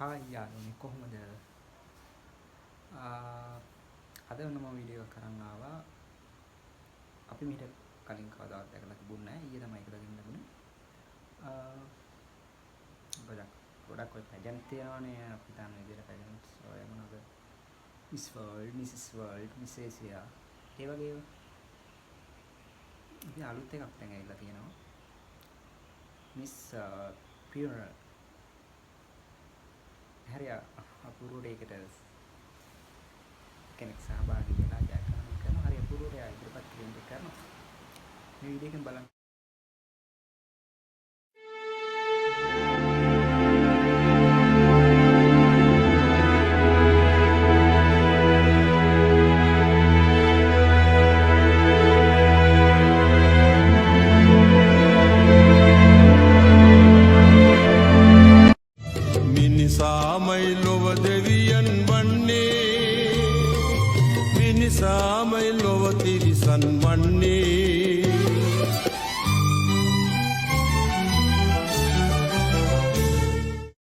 Hi යාළුවනේ කොහොමද? අද වෙනම වීඩියෝ එකක් කරන්න ආවා. අපි මීට කලින් කවදාවත් දැකලා තිබුණේ නැහැ. ඊයේ තමයි ඒක දකින්න ලැබුණේ. ගොඩක් ඔය පැජන්ට් තියෙනවානේ අපි දන්න විදිහට පැජන්ට්ස් ඔය මොනවද? Miss world, Mrs world, miss ඒසියා ඒ වගේ ඒවා. ඉතින් අලුත් එකක් දැන් ඇවිල්ලා තියෙනවා. මිස් පියුනරල්. හරි අපූර්ව දෙයකට කෙනෙක් සහභාගී වෙලා ජයග්‍රහණය කරනවා. හරි අපූර්ව දෙයක් ඉදිරිපත් කිරීම කරනවා. මේ වීඩියෝ එකෙන් බලන්න. මිනිසාමයි ලොව දෙවියන් වන්නේ මිනිසාමයි ලොව තිරිසන් වන්නේ